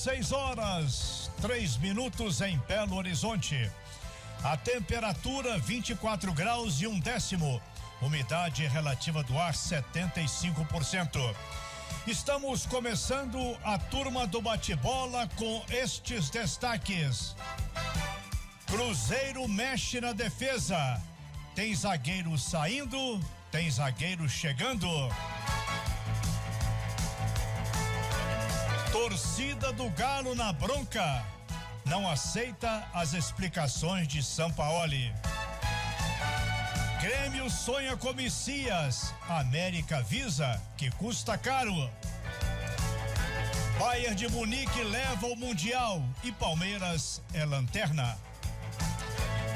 6h03 em Belo Horizonte. A temperatura 24 graus e 1/10. Umidade relativa do ar 75%. Estamos começando a turma do bate-bola com estes destaques. Cruzeiro mexe na defesa. Tem zagueiro saindo, tem zagueiro chegando. Torcida do Galo na bronca. Não aceita as explicações de Sampaoli. Grêmio sonha com Messias. América avisa que custa caro. Bayern de Munique leva o Mundial e Palmeiras é lanterna.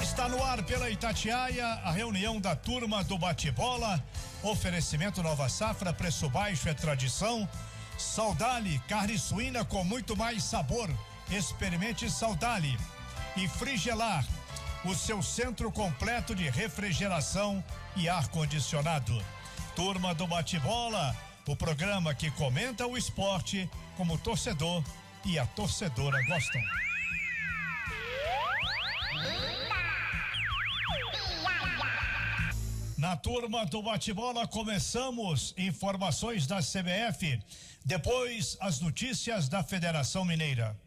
Está no ar pela Itatiaia a reunião da turma do bate-bola. Oferecimento Nova Safra, preço baixo é tradição. Saudale, carne suína com muito mais sabor. Experimente Saudale. E Frigelar, o seu centro completo de refrigeração e ar-condicionado. Turma do bate-bola, o programa que comenta o esporte como o torcedor e a torcedora gostam. Na turma do bate-bola começamos informações da CBF, depois as notícias da Federação Mineira.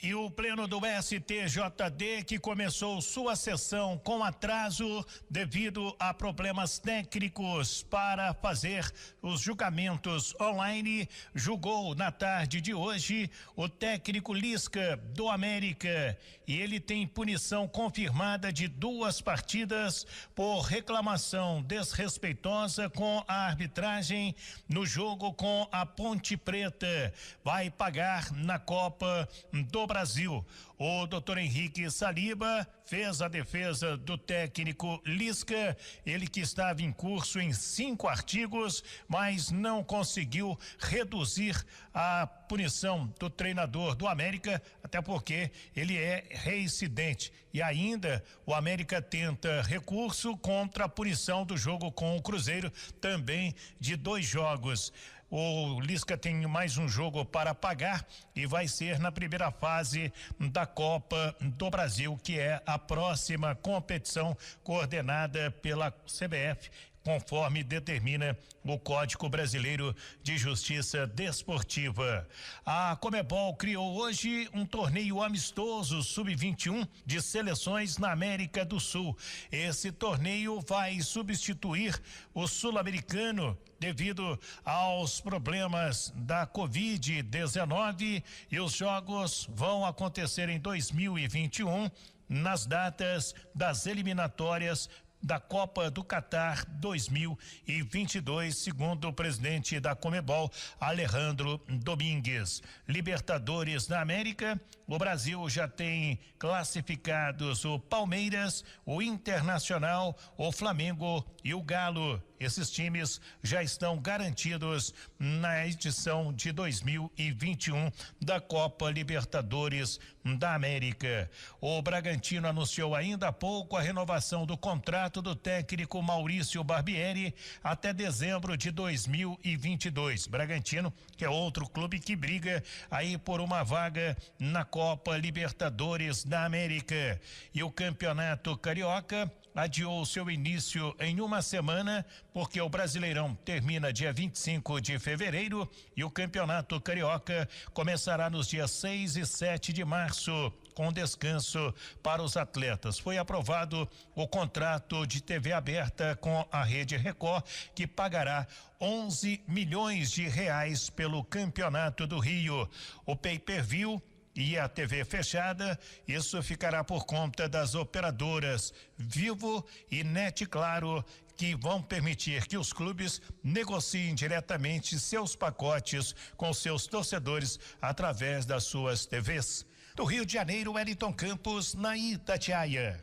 E o pleno do STJD, que começou sua sessão com atraso devido a problemas técnicos para fazer os julgamentos online, julgou na tarde de hoje o técnico Lisca do América, e ele tem punição confirmada de 2 partidas por reclamação desrespeitosa com a arbitragem no jogo com a Ponte Preta. Vai pagar na Copa do Brasil. O doutor Henrique Saliba fez a defesa do técnico Lisca, ele que estava em curso em 5 artigos, mas não conseguiu reduzir a punição do treinador do América, até porque ele é reincidente. E ainda o América tenta recurso contra a punição do jogo com o Cruzeiro, também de 2 jogos. O Lisca tem mais um jogo para pagar e vai ser na primeira fase da Copa do Brasil, que é a próxima competição coordenada pela CBF, conforme determina o Código Brasileiro de Justiça Desportiva. A Conmebol criou hoje um torneio amistoso sub-21 de seleções na América do Sul. Esse torneio vai substituir o sul-americano devido aos problemas da Covid-19, e os jogos vão acontecer em 2021 nas datas das eliminatórias da Copa do Catar 2022, segundo o presidente da Conmebol, Alejandro Domingues. Libertadores da América, o Brasil já tem classificados o Palmeiras, o Internacional, o Flamengo e o Galo. Esses times já estão garantidos na edição de 2021 da Copa Libertadores da América. O Bragantino anunciou ainda há pouco a renovação do contrato do técnico Maurício Barbieri até dezembro de 2022. Bragantino, que é outro clube que briga aí por uma vaga na Copa Libertadores da América. E o Campeonato Carioca adiou seu início em uma semana, porque o Brasileirão termina dia 25 de fevereiro e o Campeonato Carioca começará nos dias 6 e 7 de março, com descanso para os atletas. Foi aprovado o contrato de TV aberta com a Rede Record, que pagará 11 milhões de reais pelo Campeonato do Rio. O pay-per-view e a TV fechada, isso ficará por conta das operadoras Vivo e Net Claro, que vão permitir que os clubes negociem diretamente seus pacotes com seus torcedores através das suas TVs. Do Rio de Janeiro, Wellington Campos, na Itatiaia.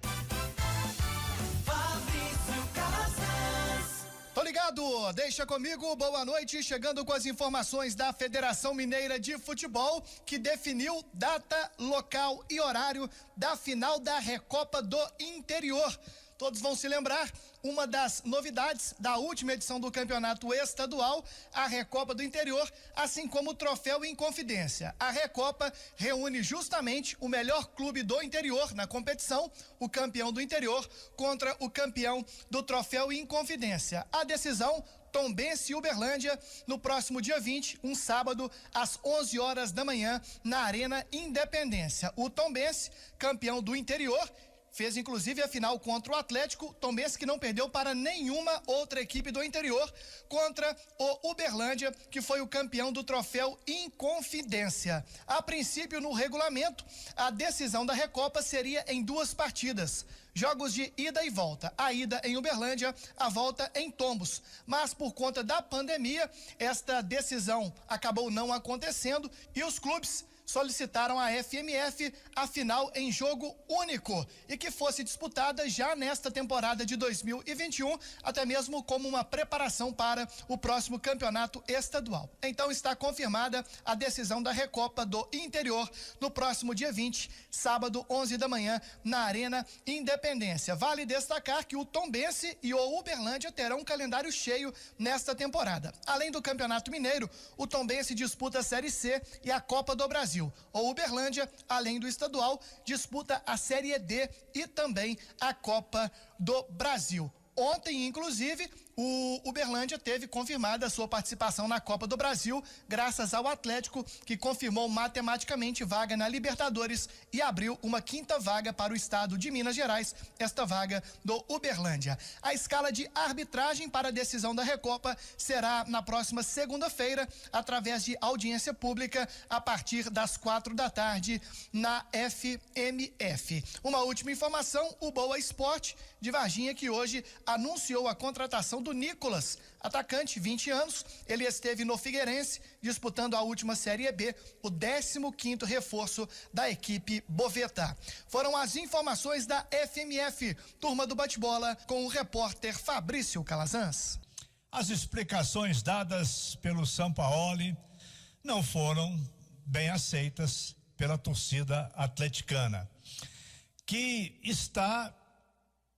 Tô ligado, deixa comigo, boa noite, chegando com as informações da Federação Mineira de Futebol, que definiu data, local e horário da final da Recopa do Interior. Todos vão se lembrar, uma das novidades da última edição do campeonato estadual, a Recopa do Interior, assim como o Troféu Inconfidência. A Recopa reúne justamente o melhor clube do interior na competição, o campeão do interior, contra o campeão do Troféu Inconfidência. A decisão: Tombense e Uberlândia, no próximo dia 20, um sábado, às 11 horas da manhã, na Arena Independência. O Tombense, campeão do interior, fez inclusive a final contra o Atlético. Tombense que não perdeu para nenhuma outra equipe do interior, contra o Uberlândia, que foi o campeão do Troféu Inconfidência. A princípio, no regulamento, a decisão da Recopa seria em 2 partidas. Jogos de ida e volta. A ida em Uberlândia, a volta em Tombos. Mas por conta da pandemia, esta decisão acabou não acontecendo e os clubes solicitaram à FMF a final em jogo único e que fosse disputada já nesta temporada de 2021, até mesmo como uma preparação para o próximo campeonato estadual. Então está confirmada a decisão da Recopa do Interior no próximo dia 20, sábado, 11 da manhã, na Arena Independência. Vale destacar que o Tombense e o Uberlândia terão um calendário cheio nesta temporada. Além do Campeonato Mineiro, o Tombense disputa a Série C e a Copa do Brasil. O Uberlândia, além do estadual, disputa a Série D e também a Copa do Brasil. Ontem, inclusive, o Uberlândia teve confirmada a sua participação na Copa do Brasil, graças ao Atlético, que confirmou matematicamente vaga na Libertadores e abriu uma 5ª vaga para o estado de Minas Gerais, esta vaga do Uberlândia. A escala de arbitragem para a decisão da Recopa será na próxima segunda-feira, através de audiência pública, a partir das 4 da tarde, na FMF. Uma última informação: o Boa Esporte de Varginha, que hoje anunciou a contratação do Nicolas, atacante, 20 anos. Ele esteve no Figueirense disputando a última Série B, o 15º reforço da equipe Boveta. Foram as informações da FMF, turma do bate-bola, com o repórter Fabrício Calazans. As explicações dadas pelo Sampaoli não foram bem aceitas pela torcida atleticana, que está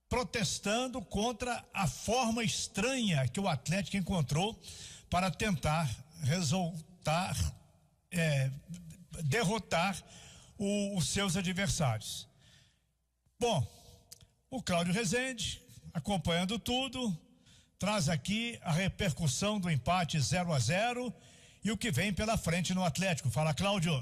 protestando contra a forma estranha que o Atlético encontrou para tentar derrotar os seus adversários. Bom, o Cláudio Rezende, acompanhando tudo, traz aqui a repercussão do empate 0-0 e o que vem pela frente no Atlético. Fala, Cláudio.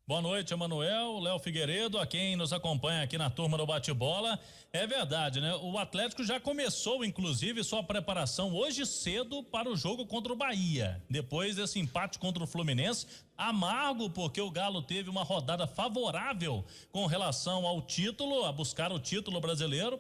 Boa noite, Emanuel, Léo Figueiredo, a quem nos acompanha aqui na turma do bate-bola. É verdade, né? O Atlético já começou, inclusive, sua preparação hoje cedo para o jogo contra o Bahia. Depois desse empate contra o Fluminense, amargo, porque o Galo teve uma rodada favorável com relação ao título, a buscar o título brasileiro.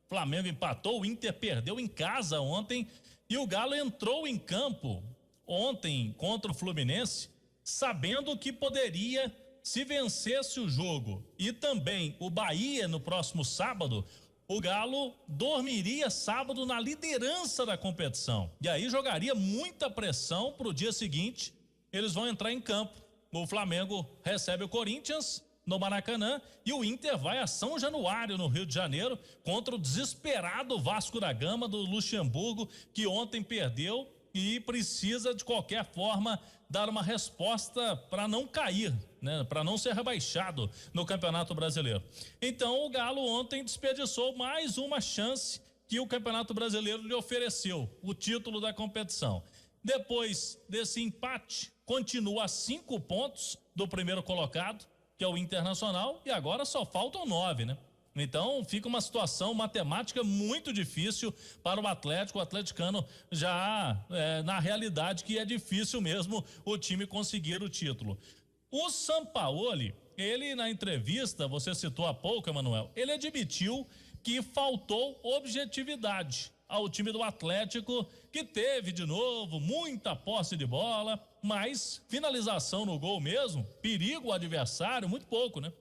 Flamengo empatou, o Inter perdeu em casa ontem e o Galo entrou em campo ontem contra o Fluminense, sabendo que poderia, se vencesse o jogo e também o Bahia no próximo sábado, o Galo dormiria sábado na liderança da competição. E aí jogaria muita pressão para o dia seguinte. Eles vão entrar em campo. O Flamengo recebe o Corinthians no Maracanã e o Inter vai a São Januário, no Rio de Janeiro, contra o desesperado Vasco da Gama do Luxemburgo, que ontem perdeu e precisa de qualquer forma dar uma resposta para não cair, né? Para não ser rebaixado no Campeonato Brasileiro. Então o Galo ontem desperdiçou mais uma chance que o Campeonato Brasileiro lhe ofereceu, o título da competição. Depois desse empate, continua a 5 pontos do primeiro colocado, que é o Internacional, e agora só faltam 9, né? Então fica uma situação matemática muito difícil para o Atlético, o atleticano já na realidade que é difícil mesmo o time conseguir o título. O Sampaoli, ele na entrevista, você citou há pouco, Emanuel, ele admitiu que faltou objetividade ao time do Atlético, que teve de novo muita posse de bola, mas finalização no gol mesmo, perigo ao adversário, muito pouco, né?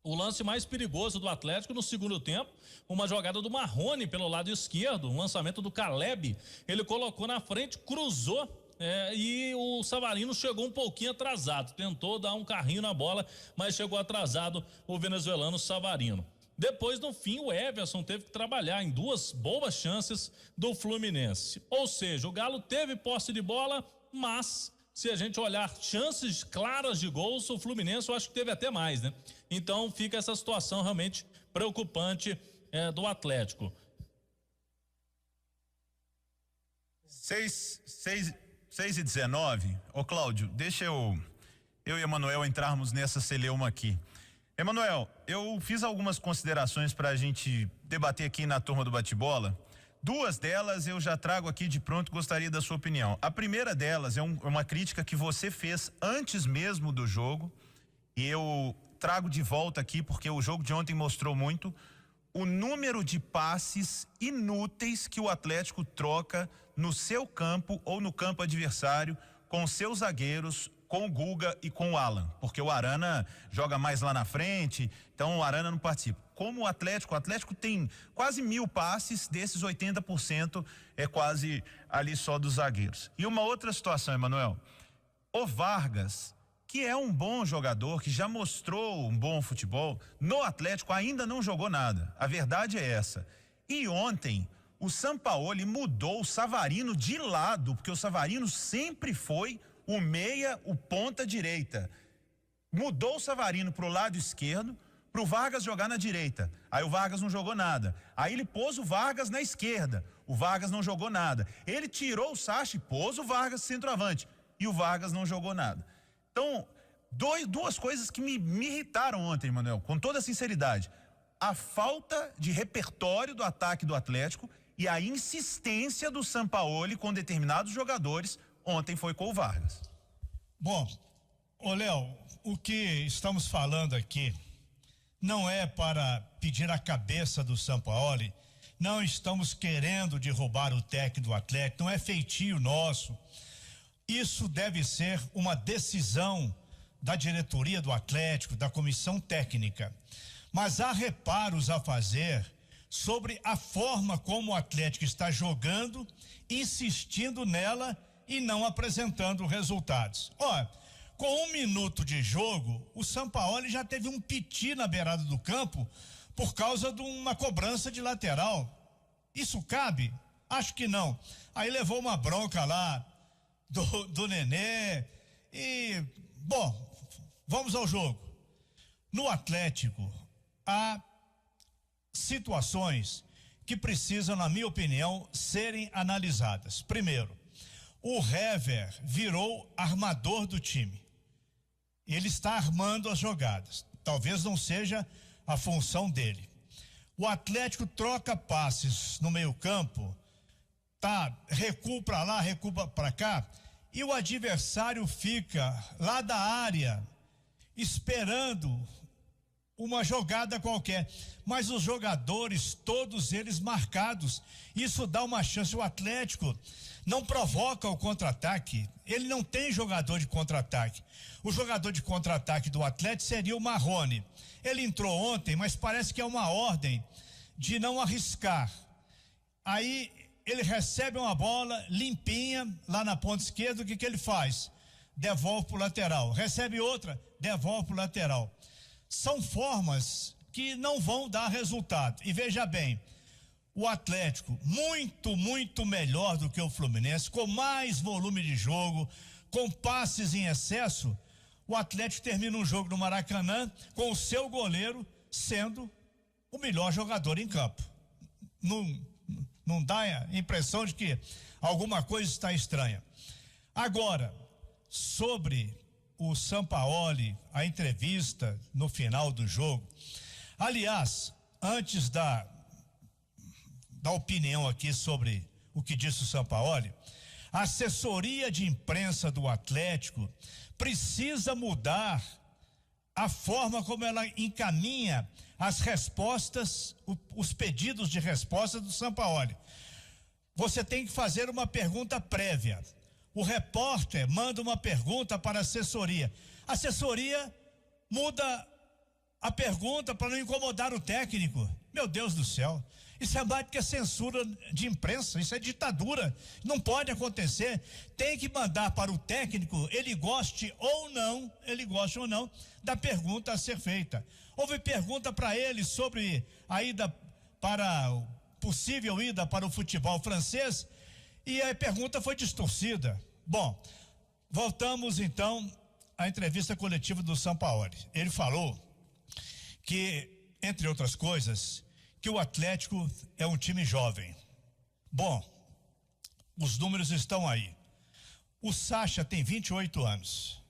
O lance mais perigoso do Atlético no segundo tempo, uma jogada do Marrone pelo lado esquerdo, um lançamento do Caleb, ele colocou na frente, cruzou e o Savarino chegou um pouquinho atrasado, tentou dar um carrinho na bola, mas chegou atrasado o venezuelano Savarino. Depois, no fim, o Everson teve que trabalhar em 2 boas chances do Fluminense. Ou seja, o Galo teve posse de bola, mas se a gente olhar chances claras de gols, o Fluminense eu acho que teve até mais, né? Então fica essa situação realmente preocupante do Atlético. 6:19. Ô Cláudio, deixa eu e Emanuel entrarmos nessa celeuma aqui. Emanuel, eu fiz algumas considerações para a gente debater aqui na turma do bate-bola. 2 delas eu já trago aqui de pronto, gostaria da sua opinião. A primeira delas é uma crítica que você fez antes mesmo do jogo, e eu trago de volta aqui porque o jogo de ontem mostrou muito o número de passes inúteis que o Atlético troca no seu campo ou no campo adversário com seus zagueiros, com o Guga e com o Alan, porque o Arana joga mais lá na frente, então o Arana não participa. Como o Atlético tem quase 1000 passes, desses 80% é quase ali só dos zagueiros. E uma outra situação, Emanuel, o Vargas, que é um bom jogador, que já mostrou um bom futebol, no Atlético ainda não jogou nada, a verdade é essa. E ontem o Sampaoli mudou o Savarino de lado, porque o Savarino sempre foi o meia, o ponta direita. Mudou o Savarino pro lado esquerdo, pro Vargas jogar na direita. Aí o Vargas não jogou nada. Aí ele pôs o Vargas na esquerda. O Vargas não jogou nada. Ele tirou o Sacha e pôs o Vargas centroavante. E o Vargas não jogou nada. Então, duas coisas que me irritaram ontem, Manuel, com toda sinceridade. A falta de repertório do ataque do Atlético e a insistência do Sampaoli com determinados jogadores. Ontem foi com o Vargas. Bom, ô Léo, o que estamos falando aqui não é para pedir a cabeça do Sampaoli, não estamos querendo derrubar o técnico do Atlético, não é feitio nosso. Isso deve ser uma decisão da diretoria do Atlético, da comissão técnica. Mas há reparos a fazer sobre a forma como o Atlético está jogando, insistindo nela e não apresentando resultados. Ó, com 1 minuto de jogo, o Sampaoli já teve um piti na beirada do campo por causa de uma cobrança de lateral. Isso cabe? Acho que não. Aí levou uma bronca lá do Nenê e, bom, vamos ao jogo. No Atlético, há situações que precisam, na minha opinião, serem analisadas. Primeiro, o Hever virou armador do time. Ele está armando as jogadas. Talvez não seja a função dele. O Atlético troca passes no meio-campo, recua para lá, recua para cá, e o adversário fica lá da área esperando uma jogada qualquer, mas os jogadores, todos eles marcados, isso dá uma chance. O Atlético não provoca o contra-ataque, ele não tem jogador de contra-ataque. O jogador de contra-ataque do Atlético seria o Marrone. Ele entrou ontem, mas parece que é uma ordem de não arriscar. Aí ele recebe uma bola limpinha lá na ponta esquerda, o que ele faz? Devolve pro lateral. Recebe outra, devolve pro lateral. São formas que não vão dar resultado. E veja bem, o Atlético muito melhor do que o Fluminense, com mais volume de jogo, com passes em excesso. O Atlético termina um jogo no Maracanã com o seu goleiro sendo o melhor jogador em campo. Não dá a impressão de que alguma coisa está estranha. Agora, sobre o Sampaoli, a entrevista no final do jogo. Aliás, antes da opinião aqui sobre o que disse o Sampaoli, a assessoria de imprensa do Atlético precisa mudar a forma como ela encaminha as respostas, os pedidos de resposta do Sampaoli. Você tem que fazer uma pergunta prévia. O repórter manda uma pergunta para a assessoria. A assessoria muda a pergunta para não incomodar o técnico. Meu Deus do céu. Isso é mais do que censura de imprensa, isso é ditadura. Não pode acontecer. Tem que mandar para o técnico, ele goste ou não, da pergunta a ser feita. Houve pergunta para ele sobre a ida possível ida para o futebol francês, e a pergunta foi distorcida. Bom, voltamos então à entrevista coletiva do Sampaoli. Ele falou que, entre outras coisas, que o Atlético é um time jovem. Bom, os números estão aí. O Sacha tem 28 anos.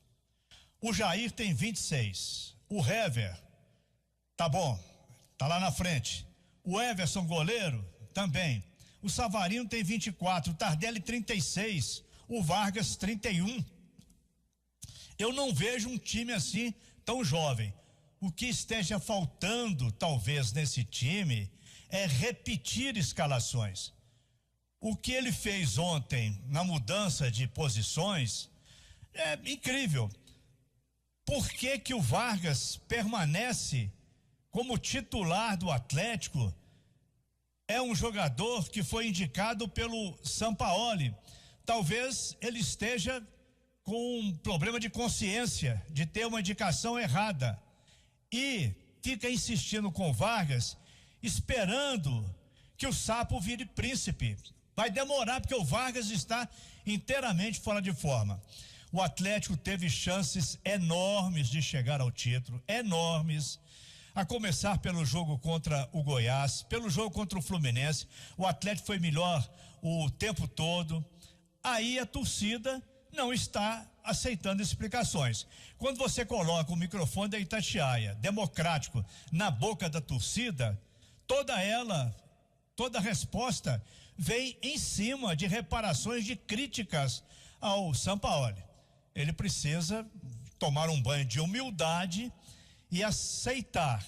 O Jair tem 26. O Hever, tá bom, tá lá na frente. O Everson, goleiro, também. O Savarino tem 24, o Tardelli 36, o Vargas 31. Eu não vejo um time assim tão jovem. O que esteja faltando, talvez, nesse time é repetir escalações. O que ele fez ontem na mudança de posições é incrível. Por que que o Vargas permanece como titular do Atlético? É um jogador que foi indicado pelo Sampaoli. Talvez ele esteja com um problema de consciência, de ter uma indicação errada. E fica insistindo com o Vargas, esperando que o sapo vire príncipe. Vai demorar, porque o Vargas está inteiramente fora de forma. O Atlético teve chances enormes de chegar ao título, enormes. A começar pelo jogo contra o Goiás, pelo jogo contra o Fluminense. O Atlético foi melhor o tempo todo. Aí a torcida não está aceitando explicações. Quando você coloca o microfone da Itatiaia, democrático, na boca da torcida, toda resposta vem em cima de reparações, de críticas ao Sampaoli. Ele precisa tomar um banho de humildade e aceitar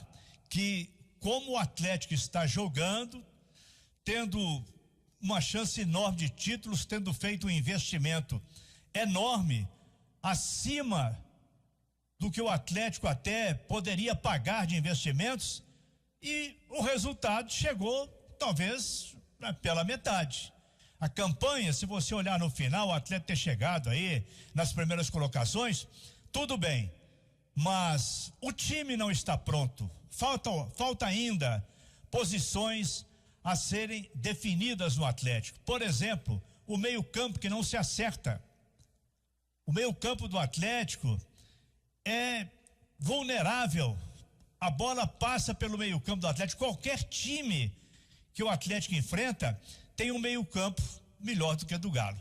que, como o Atlético está jogando, tendo uma chance enorme de títulos, tendo feito um investimento enorme, acima do que o Atlético até poderia pagar de investimentos, e o resultado chegou talvez pela metade. A campanha, se você olhar no final, o Atlético ter chegado aí nas primeiras colocações, tudo bem, mas o time não está pronto. Falta ainda posições a serem definidas no Atlético. Por exemplo, o meio-campo que não se acerta. O meio-campo do Atlético é vulnerável. A bola passa pelo meio-campo do Atlético. Qualquer time que o Atlético enfrenta tem um meio-campo melhor do que o do Galo.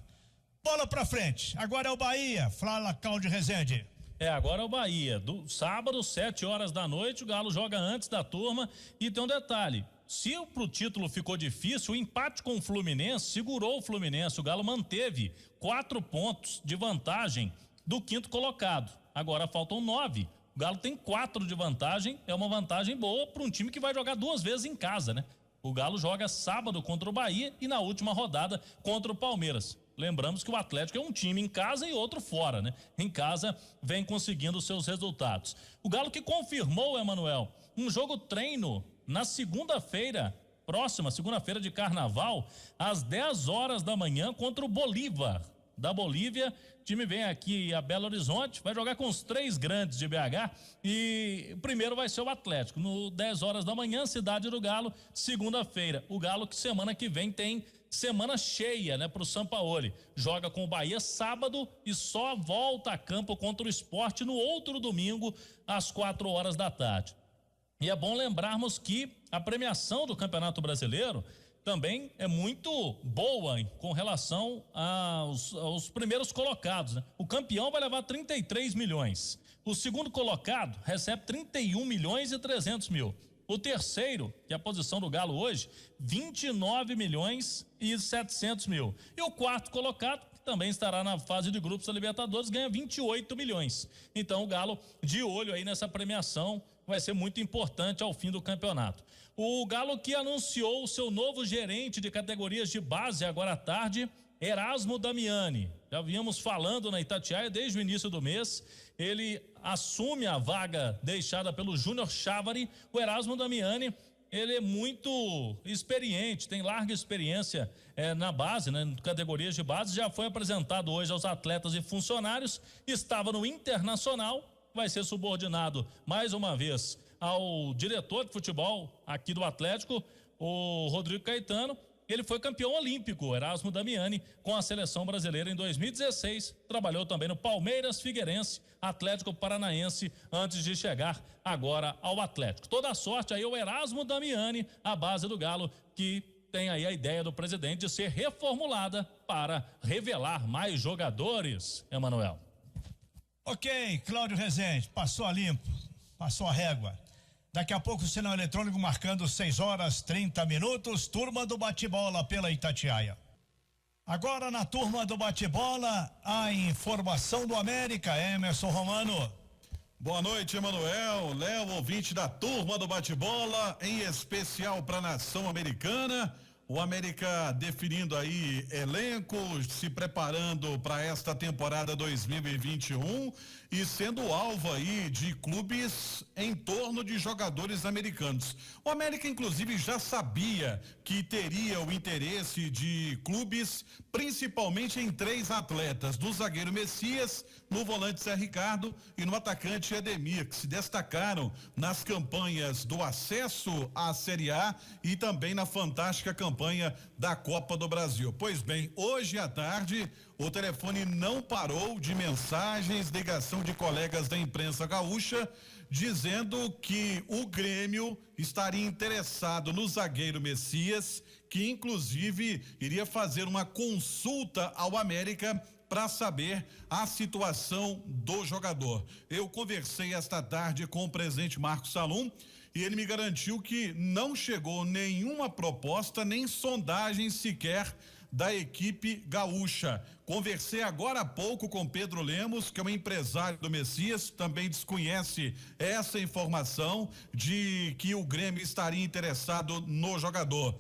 Bola pra frente. Agora é o Bahia. Fala, Cláudio Rezende. Agora é o Bahia. Do sábado, 7h da noite, o Galo joga antes da turma. E tem um detalhe: se pro título ficou difícil, o empate com o Fluminense segurou o Fluminense. O Galo manteve 4 pontos de vantagem do 5º colocado. Agora faltam 9. O Galo tem 4 de vantagem. É uma vantagem boa para um time que vai jogar 2 vezes em casa, né? O Galo joga sábado contra o Bahia e na última rodada contra o Palmeiras. Lembramos que o Atlético é um time em casa e outro fora, né? Em casa vem conseguindo seus resultados. O Galo que confirmou, Emanuel, um jogo treino na segunda-feira, próxima segunda-feira de carnaval, às 10h da manhã contra o Bolívar, da Bolívia. O time vem aqui a Belo Horizonte, vai jogar com os 3 grandes de BH e o primeiro vai ser o Atlético, no 10h da manhã, Cidade do Galo, segunda-feira. O Galo que semana que vem tem semana cheia, né, pro Sampaoli. Joga com o Bahia sábado e só volta a campo contra o Sport no outro domingo, às 4h da tarde. E é bom lembrarmos que a premiação do Campeonato Brasileiro também é muito boa com relação aos primeiros colocados, né? O campeão vai levar 33 milhões. O segundo colocado recebe 31 milhões e 300 mil. O terceiro, que é a posição do Galo hoje, 29 milhões e 700 mil. E o quarto colocado, que também estará na fase de grupos da Libertadores, ganha 28 milhões. Então o Galo de olho aí nessa premiação, vai ser muito importante ao fim do campeonato. O Galo que anunciou o seu novo gerente de categorias de base agora à tarde, Erasmo Damiani. Já víamos falando na Itatiaia desde o início do mês. Ele assume a vaga deixada pelo Júnior Chávari. O Erasmo Damiani ele é muito experiente, tem larga experiência na base, né, categorias de base, já foi apresentado hoje aos atletas e funcionários, estava no Internacional, vai ser subordinado mais uma vez ao diretor de futebol aqui do Atlético, o Rodrigo Caetano. Ele foi campeão olímpico, Erasmo Damiani, com a seleção brasileira em 2016. Trabalhou também no Palmeiras, Figueirense, Atlético Paranaense, antes de chegar agora ao Atlético. Toda a sorte aí o Erasmo Damiani, a base do Galo, que tem aí a ideia do presidente de ser reformulada para revelar mais jogadores, Emanuel. Ok, Cláudio Rezende, passou a limpo, passou a régua. Daqui a pouco o sinal eletrônico marcando 6h30, turma do bate-bola pela Itatiaia. Agora na turma do bate-bola, a informação do América, Emerson Romano. Boa noite, Emanuel, Léo, ouvinte da turma do bate-bola, em especial para a nação americana. O América definindo aí elenco, se preparando para esta temporada 2021 e sendo alvo aí de clubes em torno de jogadores americanos. O América inclusive já sabia que teria o interesse de clubes, principalmente em 3 atletas, do zagueiro Messias, no volante Zé Ricardo e no atacante Edemir, que se destacaram nas campanhas do acesso à Série A e também na fantástica campanha da Copa do Brasil. Pois bem, hoje à tarde o telefone não parou de mensagens, ligação de colegas da imprensa gaúcha, dizendo que o Grêmio estaria interessado no zagueiro Messias, que inclusive iria fazer uma consulta ao América para saber a situação do jogador. Eu conversei esta tarde com o presidente Marcos Salum e ele me garantiu que não chegou nenhuma proposta, nem sondagem sequer da equipe gaúcha. Conversei agora há pouco com Pedro Lemos, que é um empresário do Messias, também desconhece essa informação de que o Grêmio estaria interessado no jogador.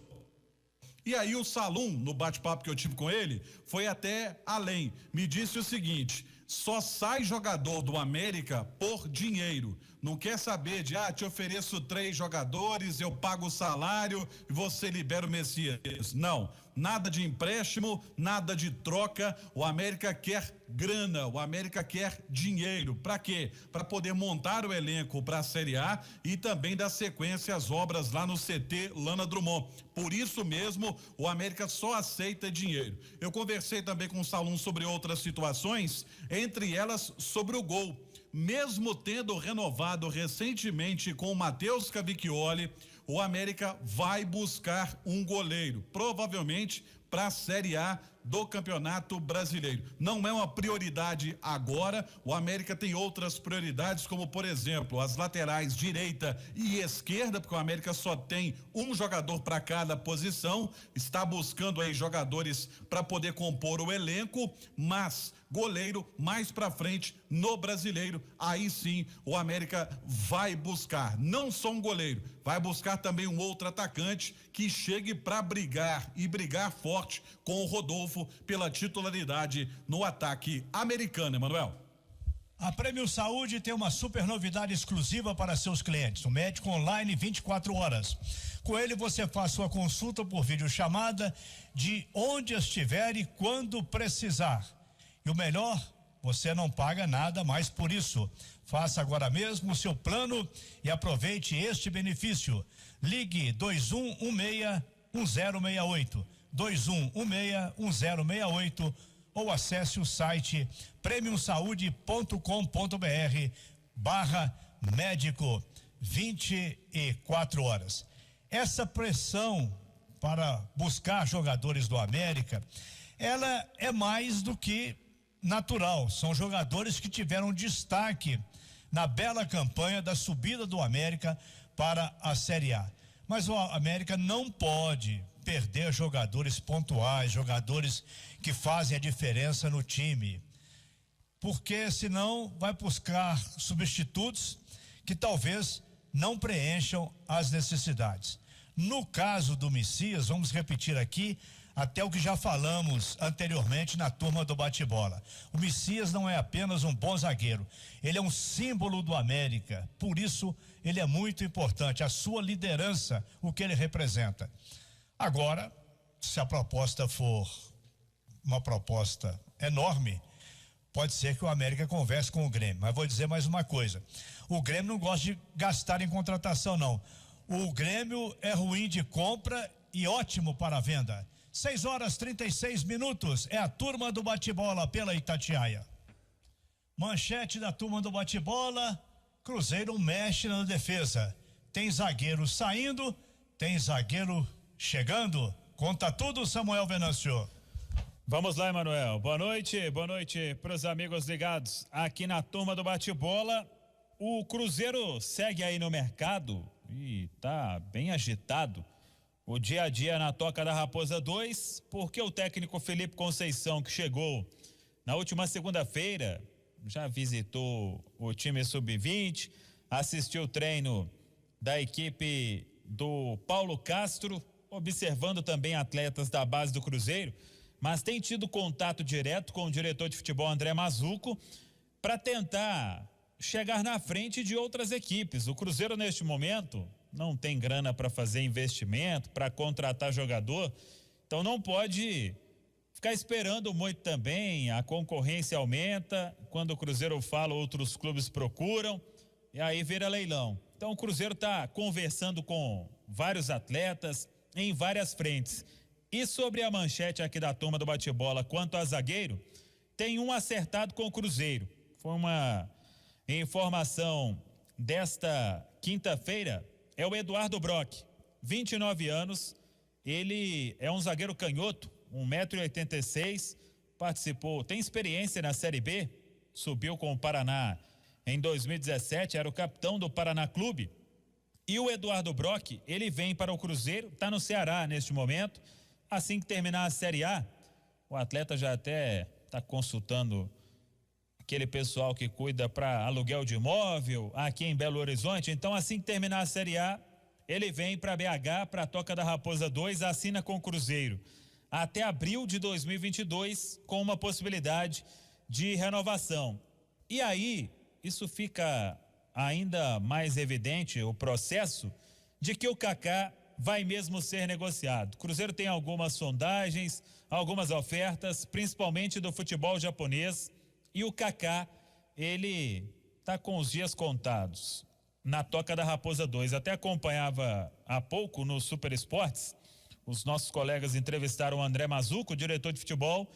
E aí o Salum, no bate-papo que eu tive com ele, foi até além. Me disse o seguinte: só sai jogador do América por dinheiro. Não quer saber de, te ofereço 3 jogadores, eu pago o salário e você libera o Messias. Não, nada de empréstimo, nada de troca. O América quer grana, o América quer dinheiro. Para quê? Para poder montar o elenco para a Série A e também dar sequência às obras lá no CT Lana Drummond. Por isso mesmo, o América só aceita dinheiro. Eu conversei também com o Salum sobre outras situações, entre elas sobre o gol. Mesmo tendo renovado recentemente com o Matheus Cavicchioli, o América vai buscar um goleiro, provavelmente para a Série A do Campeonato Brasileiro. Não é uma prioridade agora, o América tem outras prioridades, como por exemplo, as laterais direita e esquerda, porque o América só tem um jogador para cada posição, está buscando aí jogadores para poder compor o elenco, mas goleiro mais para frente no Brasileiro, aí sim o América vai buscar não só um goleiro, vai buscar também um outro atacante que chegue para brigar e brigar forte com o Rodolfo pela titularidade no ataque americano, Emanuel. A Prêmio Saúde tem uma super novidade exclusiva para seus clientes, o médico online 24 horas. Com ele você faz sua consulta por videochamada de onde estiver e quando precisar. E o melhor, você não paga nada mais por isso. Faça agora mesmo o seu plano e aproveite este benefício. Ligue 2116-1068, 2116-1068 ou acesse o site premiumsaude.com.br/médico 24 horas. Essa pressão para buscar jogadores do América, ela é mais do que natural. São jogadores que tiveram destaque na bela campanha da subida do América para a Série A. Mas o América não pode perder jogadores pontuais, jogadores que fazem a diferença no time, porque senão vai buscar substitutos que talvez não preencham as necessidades. No caso do Messias, vamos repetir aqui até o que já falamos anteriormente na turma do bate-bola. O Messias não é apenas um bom zagueiro, ele é um símbolo do América, por isso ele é muito importante, a sua liderança, o que ele representa. Agora, se a proposta for uma proposta enorme, pode ser que o América converse com o Grêmio, mas vou dizer mais uma coisa, o Grêmio não gosta de gastar em contratação não, o Grêmio é ruim de compra e ótimo para a venda. 6h36, é a turma do bate-bola pela Itatiaia. Manchete da turma do bate-bola, Cruzeiro mexe na defesa, tem zagueiro saindo, tem zagueiro chegando, conta tudo, Samuel Venâncio. Vamos lá, Emanuel. Boa noite para os amigos ligados aqui na turma do bate-bola. O Cruzeiro segue aí no mercado e tá bem agitado. O dia a dia na Toca da Raposa 2, porque o técnico Felipe Conceição, que chegou na última segunda-feira, já visitou o time sub-20, assistiu o treino da equipe do Paulo Castro, observando também atletas da base do Cruzeiro, mas tem tido contato direto com o diretor de futebol André Mazzuco para tentar chegar na frente de outras equipes. O Cruzeiro neste momento não tem grana para fazer investimento, para contratar jogador, então não pode ficar esperando muito também, a concorrência aumenta, quando o Cruzeiro fala, outros clubes procuram, e aí vira leilão. Então o Cruzeiro está conversando com vários atletas em várias frentes. E sobre a manchete aqui da turma do bate-bola, quanto a zagueiro, tem um acertado com o Cruzeiro. Foi uma informação desta quinta-feira, é o Eduardo Brock, 29 anos, ele é um zagueiro canhoto, 1,86 m, participou, tem experiência na Série B, subiu com o Paraná em 2017, era o capitão do Paraná Clube. E o Eduardo Brock, ele vem para o Cruzeiro, está no Ceará neste momento. Assim que terminar a Série A, o atleta já até está consultando aquele pessoal que cuida para aluguel de imóvel aqui em Belo Horizonte. Então, assim que terminar a Série A, ele vem para BH, para a Toca da Raposa 2, assina com o Cruzeiro até abril de 2022, com uma possibilidade de renovação. E aí, isso fica ainda mais evidente, o processo de que o Kaká vai mesmo ser negociado. O Cruzeiro tem algumas sondagens, algumas ofertas, principalmente do futebol japonês, e o Kaká, ele está com os dias contados na Toca da Raposa 2. Até acompanhava há pouco no Super Esportes, os nossos colegas entrevistaram o André Mazzuco, diretor de futebol,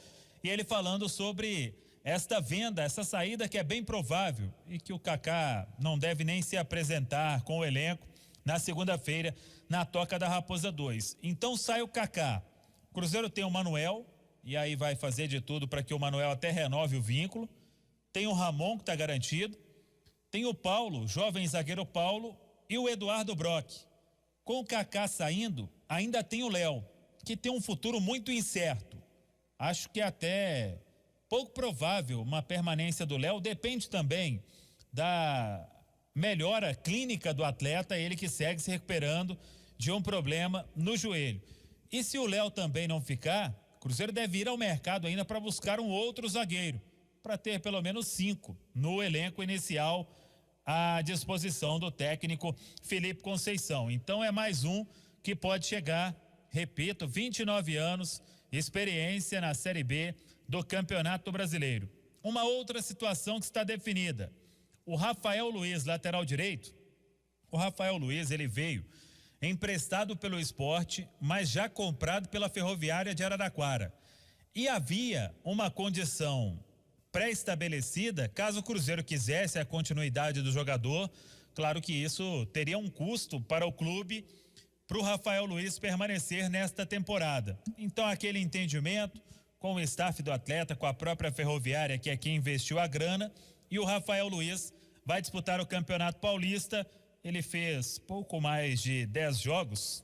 e ele falando sobre esta venda, essa saída que é bem provável e que o Kaká não deve nem se apresentar com o elenco na segunda-feira na Toca da Raposa 2. Então sai o Kaká. O Cruzeiro tem o Manuel, e aí vai fazer de tudo para que o Manuel até renove o vínculo. Tem o Ramon, que está garantido. Tem o Paulo, jovem zagueiro Paulo, e o Eduardo Brock. Com o Kaká saindo, ainda tem o Léo, que tem um futuro muito incerto. Acho que até pouco provável uma permanência do Léo, depende também da melhora clínica do atleta, ele que segue se recuperando de um problema no joelho. E se o Léo também não ficar, o Cruzeiro deve ir ao mercado ainda para buscar um outro zagueiro, para ter pelo menos 5 no elenco inicial à disposição do técnico Felipe Conceição. Então é mais um que pode chegar, repito, 29 anos, experiência na Série B do Campeonato Brasileiro. Uma outra situação que está definida, o Rafael Luiz, lateral direito. O Rafael Luiz, ele veio emprestado pelo Sport, mas já comprado pela Ferroviária de Araraquara. E havia uma condição pré-estabelecida, caso o Cruzeiro quisesse a continuidade do jogador, claro que isso teria um custo para o clube, para o Rafael Luiz permanecer nesta temporada. Então aquele entendimento com o staff do atleta, com a própria Ferroviária, que é quem investiu a grana, e o Rafael Luiz vai disputar o Campeonato Paulista. Ele fez pouco mais de 10 jogos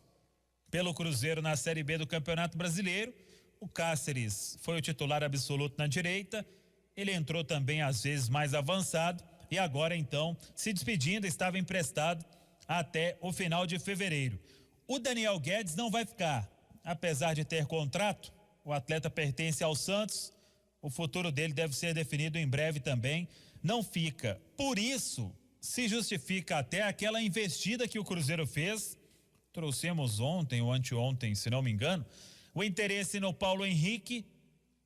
pelo Cruzeiro na Série B do Campeonato Brasileiro. O Cáceres foi o titular absoluto na direita, ele entrou também às vezes mais avançado e agora então se despedindo, estava emprestado até o final de fevereiro. O Daniel Guedes não vai ficar, apesar de ter contrato, o atleta pertence ao Santos, o futuro dele deve ser definido em breve também, não fica. Por isso, se justifica até aquela investida que o Cruzeiro fez, trouxemos ontem ou anteontem, se não me engano, o interesse no Paulo Henrique,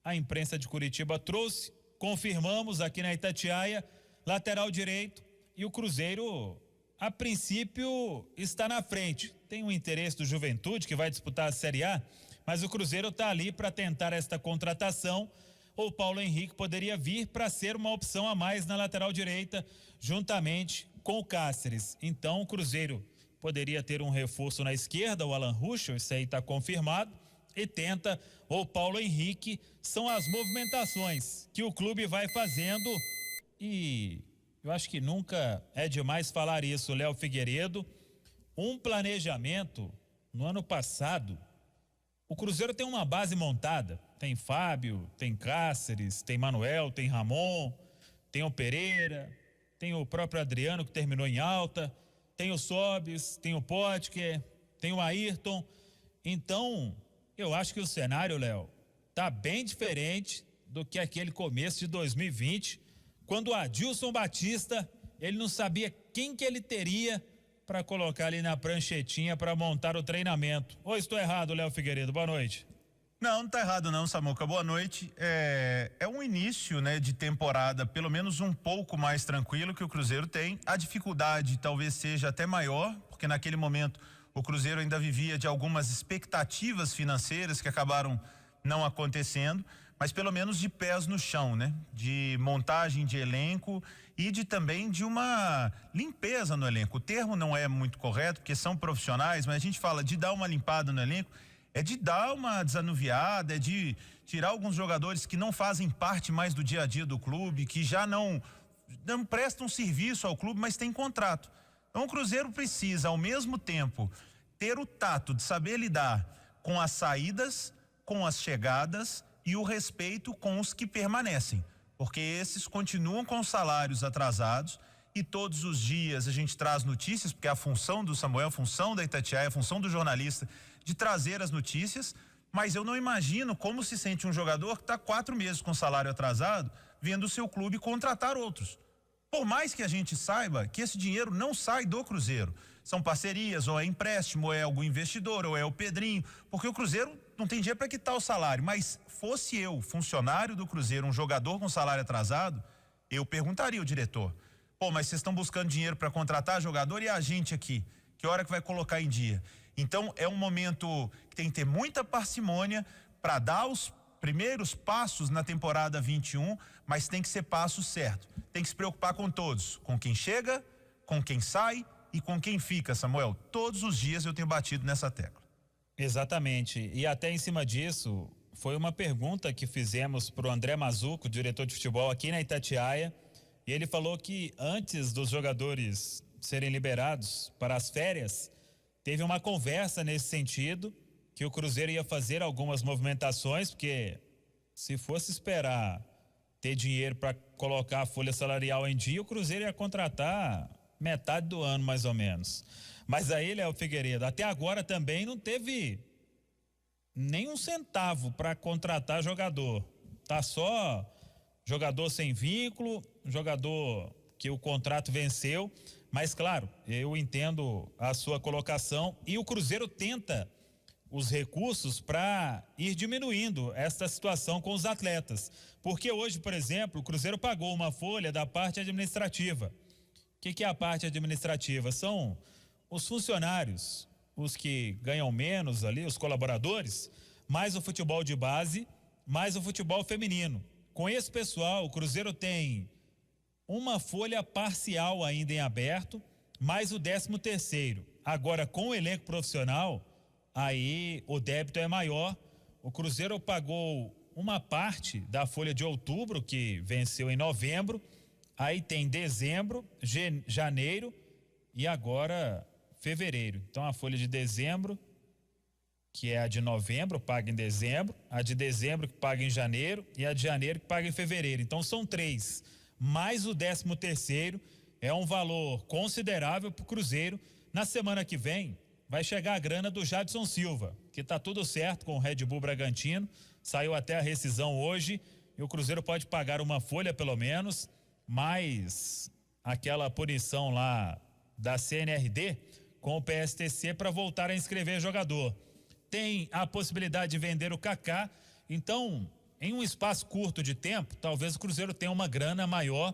a imprensa de Curitiba trouxe, confirmamos aqui na Itatiaia, lateral direito, e o Cruzeiro, a princípio, está na frente. Tem um interesse do Juventude, que vai disputar a Série A, mas o Cruzeiro está ali para tentar esta contratação. O Paulo Henrique poderia vir para ser uma opção a mais na lateral direita, juntamente com o Cáceres. Então, o Cruzeiro poderia ter um reforço na esquerda, o Alan Ruschel, isso aí está confirmado, e tenta o Paulo Henrique. São as movimentações que o clube vai fazendo, e eu acho que nunca é demais falar isso, Léo Figueiredo. Um planejamento no ano passado, o Cruzeiro tem uma base montada, tem Fábio, tem Cáceres, tem Manuel, tem Ramon, tem o Pereira, tem o próprio Adriano que terminou em alta, tem o Sobis, tem o Potker, tem o Ayrton. Então, eu acho que o cenário, Léo, tá bem diferente do que aquele começo de 2020, quando o Adilson Batista, ele não sabia quem que ele teria para colocar ali na pranchetinha para montar o treinamento. Ou estou errado, Léo Figueiredo? Boa noite. Não tá errado não, Samuca. Boa noite. É um início, né, de temporada, pelo menos um pouco mais tranquilo que o Cruzeiro tem. A dificuldade talvez seja até maior, porque naquele momento o Cruzeiro ainda vivia de algumas expectativas financeiras que acabaram não acontecendo, mas pelo menos de pés no chão, né? De montagem de elenco e também de uma limpeza no elenco. O termo não é muito correto, porque são profissionais, mas a gente fala de dar uma limpada no elenco, é de dar uma desanuviada, é de tirar alguns jogadores que não fazem parte mais do dia a dia do clube, que já não prestam serviço ao clube, mas têm contrato. Então o Cruzeiro precisa, ao mesmo tempo, ter o tato de saber lidar com as saídas, com as chegadas e o respeito com os que permanecem, porque esses continuam com salários atrasados e todos os dias a gente traz notícias, porque é a função do Samuel, a função da Itatiaia, a função do jornalista de trazer as notícias, mas eu não imagino como se sente um jogador que está 4 meses com salário atrasado, vendo o seu clube contratar outros. Por mais que a gente saiba que esse dinheiro não sai do Cruzeiro, são parcerias, ou é empréstimo, ou é algum investidor, ou é o Pedrinho, porque o Cruzeiro não tem dinheiro para quitar o salário. Mas fosse eu, funcionário do Cruzeiro, um jogador com salário atrasado, eu perguntaria ao diretor: pô, mas vocês estão buscando dinheiro para contratar jogador e a gente aqui, que hora que vai colocar em dia? Então é um momento que tem que ter muita parcimônia para dar os primeiros passos na temporada 21, mas tem que ser passo certo. Tem que se preocupar com todos, com quem chega, com quem sai e com quem fica, Samuel. Todos os dias eu tenho batido nessa tecla. Exatamente. E até em cima disso, foi uma pergunta que fizemos para o André Mazuco, diretor de futebol aqui na Itatiaia, e ele falou que antes dos jogadores serem liberados para as férias, teve uma conversa nesse sentido, que o Cruzeiro ia fazer algumas movimentações, porque se fosse esperar ter dinheiro para colocar a folha salarial em dia, o Cruzeiro ia contratar metade do ano, mais ou menos. Mas aí, Léo Figueiredo, até agora também não teve nem um centavo para contratar jogador. Tá só jogador sem vínculo, jogador que o contrato venceu. Mas, claro, eu entendo a sua colocação e o Cruzeiro tenta os recursos para ir diminuindo esta situação com os atletas. Porque hoje, por exemplo, o Cruzeiro pagou uma folha da parte administrativa. O que é a parte administrativa? São os funcionários, os que ganham menos ali, os colaboradores, mais o futebol de base, mais o futebol feminino. Com esse pessoal, o Cruzeiro tem uma folha parcial ainda em aberto, mais o 13º. Agora, com o elenco profissional, aí o débito é maior. O Cruzeiro pagou uma parte da folha de outubro, que venceu em novembro, aí tem dezembro, janeiro e agora fevereiro. Então a folha de dezembro, que é a de novembro, paga em dezembro, a de dezembro que paga em janeiro e a de janeiro que paga em fevereiro. Então são 3, mais o 13º, é um valor considerável para o Cruzeiro. Na semana que vem vai chegar a grana do Jadson Silva, que tá tudo certo com o Red Bull Bragantino, saiu até a rescisão hoje e o Cruzeiro pode pagar uma folha pelo menos, mais aquela punição lá da CNRD com o PSTC para voltar a inscrever jogador. Tem a possibilidade de vender o Kaká, então em um espaço curto de tempo, talvez o Cruzeiro tenha uma grana maior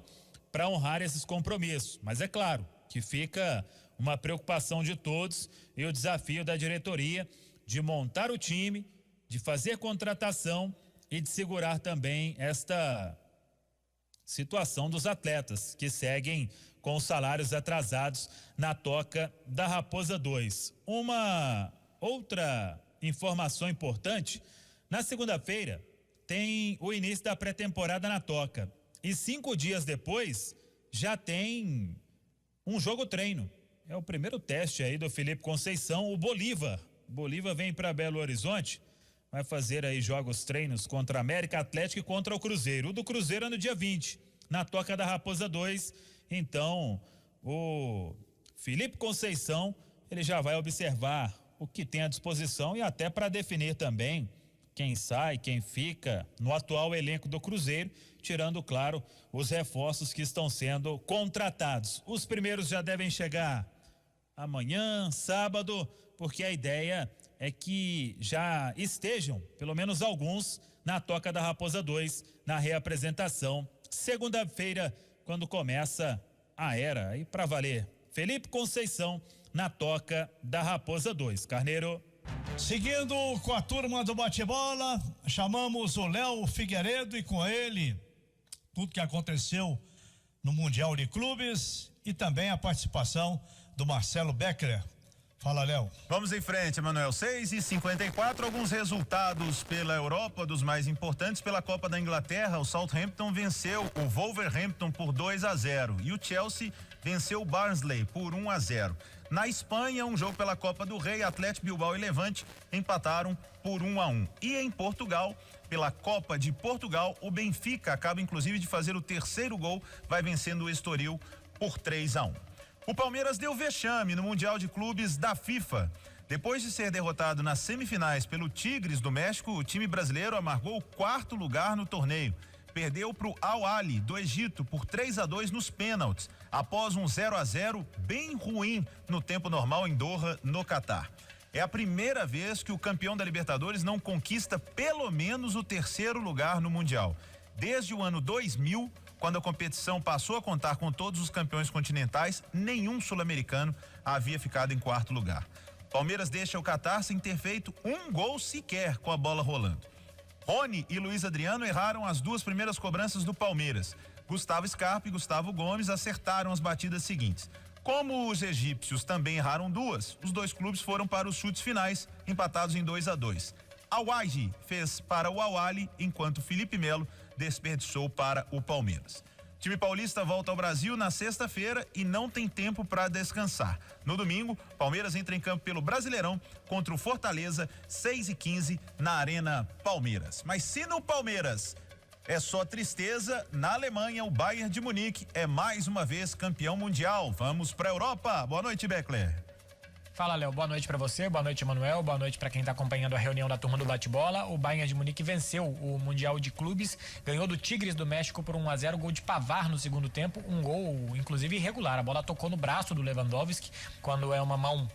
para honrar esses compromissos, mas é claro que fica uma preocupação de todos e o desafio da diretoria de montar o time, de fazer contratação e de segurar também esta situação dos atletas que seguem com os salários atrasados na toca da Raposa 2. Uma outra informação importante, na segunda-feira tem o início da pré-temporada na toca e 5 dias depois já tem um jogo-treino. É o primeiro teste aí do Felipe Conceição, o Bolívar. Bolívar vem para Belo Horizonte, vai fazer aí jogos treinos contra a América, Atlético e contra o Cruzeiro. O do Cruzeiro é no dia 20, na toca da Raposa 2. Então, o Felipe Conceição, ele já vai observar o que tem à disposição e até para definir também quem sai, quem fica no atual elenco do Cruzeiro, tirando, claro, os reforços que estão sendo contratados. Os primeiros já devem chegar amanhã, sábado, porque a ideia é que já estejam, pelo menos alguns, na toca da Raposa 2, na reapresentação, segunda-feira, quando começa a era aí para valer. Felipe Conceição na toca da Raposa 2. Carneiro. Seguindo com a turma do bate-bola, chamamos o Léo Figueiredo e com ele tudo que aconteceu no Mundial de Clubes e também a participação do Marcelo Beckler. Fala, Léo. Vamos em frente, Emanuel. 6h54, alguns resultados pela Europa, dos mais importantes. Pela Copa da Inglaterra, o Southampton venceu o Wolverhampton por 2-0 e o Chelsea venceu o Barnsley por 1-0. Na Espanha, um jogo pela Copa do Rei, Atlético Bilbao e Levante empataram por 1-1. E em Portugal, pela Copa de Portugal, o Benfica acaba inclusive de fazer o terceiro gol, vai vencendo o Estoril por 3-1. O Palmeiras deu vexame no Mundial de Clubes da FIFA. Depois de ser derrotado nas semifinais pelo Tigres do México, o time brasileiro amargou o 4º lugar no torneio. Perdeu para o Al-Ahly do Egito por 3-2 nos pênaltis, após um 0-0 bem ruim no tempo normal em Doha, no Catar. É a primeira vez que o campeão da Libertadores não conquista pelo menos o 3º lugar no Mundial. Desde o ano 2000, quando a competição passou a contar com todos os campeões continentais, nenhum sul-americano havia ficado em 4º lugar. Palmeiras deixa o Catar sem ter feito um gol sequer com a bola rolando. Rony e Luiz Adriano erraram as 2 primeiras cobranças do Palmeiras. Gustavo Scarpa e Gustavo Gomes acertaram as batidas seguintes. Como os egípcios também erraram 2, os 2 clubes foram para os chutes finais, empatados em 2-2. Al-Wahji fez para o Al-Ahly, enquanto Felipe Melo desperdiçou para o Palmeiras. O time paulista volta ao Brasil na sexta-feira e não tem tempo para descansar. No domingo, Palmeiras entra em campo pelo Brasileirão contra o Fortaleza, 6h15 na Arena Palmeiras. Mas se no Palmeiras é só tristeza, na Alemanha o Bayern de Munique é mais uma vez campeão mundial. Vamos para a Europa. Boa noite, Beckler. Fala, Léo. Boa noite pra você, boa noite, Emanuel, boa noite pra quem tá acompanhando a reunião da turma do bate-bola. O Bayern de Munique venceu o Mundial de Clubes, ganhou do Tigres do México por 1-0, gol de Pavard no segundo tempo, um gol inclusive irregular. A bola tocou no braço do Lewandowski, quando é uma mão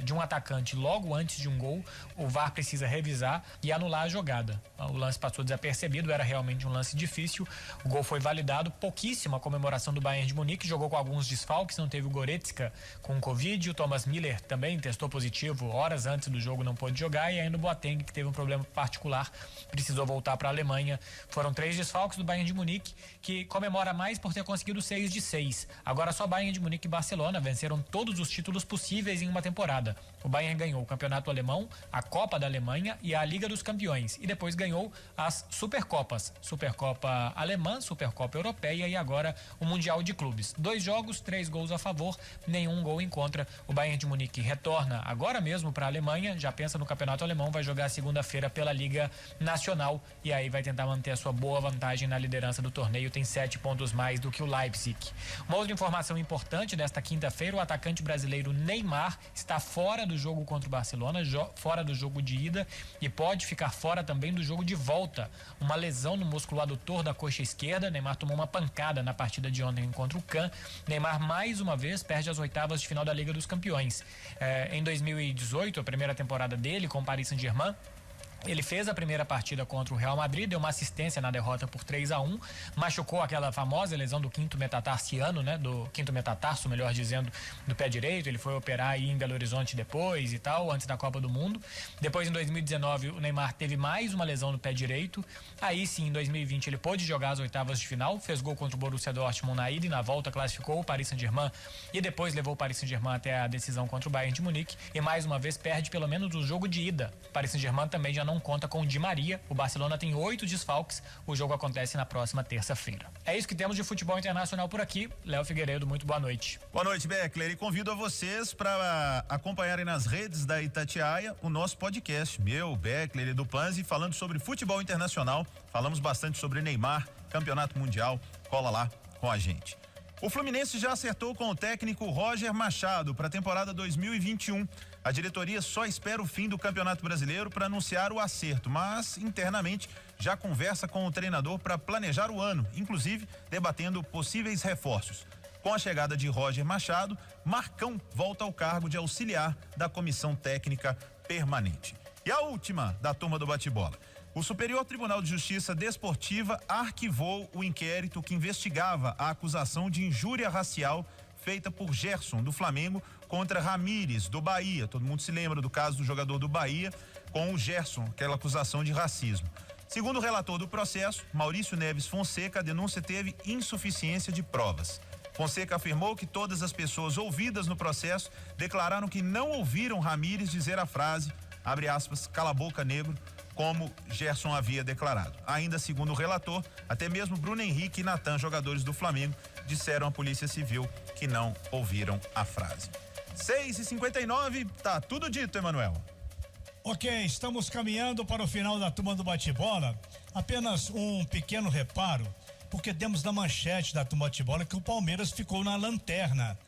de um atacante logo antes de um gol, o VAR precisa revisar e anular a jogada. O lance passou desapercebido, era realmente um lance difícil. O gol foi validado, pouquíssima comemoração do Bayern de Munique, jogou com alguns desfalques, não teve o Goretzka com Covid, o Thomas Müller também testou positivo horas antes do jogo, não pôde jogar, e ainda o Boateng, que teve um problema particular, precisou voltar para a Alemanha. Foram 3 desfalques do Bayern de Munique, que comemora mais por ter conseguido 6 de 6. Agora só Bayern de Munique e Barcelona venceram todos os títulos possíveis em uma temporada. O Bayern ganhou o Campeonato Alemão, a Copa da Alemanha e a Liga dos Campeões, e depois ganhou as Supercopas, Supercopa Alemã, Supercopa Europeia e agora o Mundial de Clubes. 2 jogos, 3 gols a favor, nenhum gol em contra. O Bayern de Munique retorna agora mesmo para a Alemanha, já pensa no Campeonato Alemão, vai jogar segunda-feira pela Liga Nacional e aí vai tentar manter a sua boa vantagem na liderança do torneio, tem 7 pontos mais do que o Leipzig. Uma outra informação importante desta quinta-feira, o atacante brasileiro Neymar está fora do jogo contra o Barcelona, fora do jogo de ida, e pode ficar fora também do jogo de volta. Uma lesão no músculo adutor da coxa esquerda. Neymar tomou uma pancada na partida de ontem contra o Caen. Neymar mais uma vez perde as oitavas de final da Liga dos Campeões. Em 2018, a primeira temporada dele com o Paris Saint-Germain, ele fez a primeira partida contra o Real Madrid, deu uma assistência na derrota por 3-1, machucou aquela famosa lesão do quinto metatarsiano, né? Do quinto metatarso, melhor dizendo, do pé direito. Ele foi operar aí em Belo Horizonte depois e tal, antes da Copa do Mundo. Depois, em 2019, o Neymar teve mais uma lesão no pé direito. Aí sim, em 2020, ele pôde jogar as oitavas de final, fez gol contra o Borussia Dortmund na ida e na volta classificou o Paris Saint-Germain e depois levou o Paris Saint-Germain até a decisão contra o Bayern de Munique e mais uma vez perde pelo menos o jogo de ida. O Paris Saint-Germain também já não conta com o Di Maria. O Barcelona tem 8 desfalques. O jogo acontece na próxima terça-feira. É isso que temos de futebol internacional por aqui. Léo Figueiredo, muito boa noite. Boa noite, Beckler. E convido a vocês para acompanharem nas redes da Itatiaia o nosso podcast, meu, Beckler e do Panzi, falando sobre futebol internacional. Falamos bastante sobre Neymar, Campeonato Mundial. Cola lá com a gente. O Fluminense já acertou com o técnico Roger Machado para a temporada 2021. A diretoria só espera o fim do Campeonato Brasileiro para anunciar o acerto, mas internamente já conversa com o treinador para planejar o ano, inclusive debatendo possíveis reforços. Com a chegada de Roger Machado, Marcão volta ao cargo de auxiliar da comissão técnica permanente. E a última da turma do bate-bola. O Superior Tribunal de Justiça Desportiva arquivou o inquérito que investigava a acusação de injúria racial feita por Gerson, do Flamengo, contra Ramírez, do Bahia. Todo mundo se lembra do caso do jogador do Bahia com o Gerson, aquela acusação de racismo. Segundo o relator do processo, Maurício Neves Fonseca, a denúncia teve insuficiência de provas. Fonseca afirmou que todas as pessoas ouvidas no processo declararam que não ouviram Ramírez dizer a frase, abre aspas, cala a boca, negro, como Gerson havia declarado. Ainda segundo o relator, até mesmo Bruno Henrique e Natan, jogadores do Flamengo, disseram à Polícia Civil que não ouviram a frase. 6h59, tá tudo dito, Emanuel. Ok, estamos caminhando para o final da turma do bate-bola. Apenas um pequeno reparo, porque temos na manchete da turma do bate-bola que o Palmeiras ficou na lanterna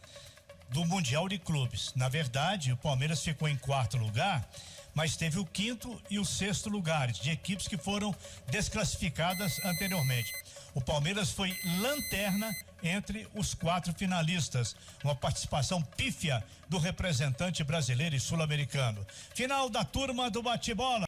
do Mundial de Clubes. Na verdade, o Palmeiras ficou em 4º lugar, mas teve o 5º e o 6º lugares de equipes que foram desclassificadas anteriormente. O Palmeiras foi lanterna entre os 4 finalistas, uma participação pífia do representante brasileiro e sul-americano. Final da turma do bate-bola.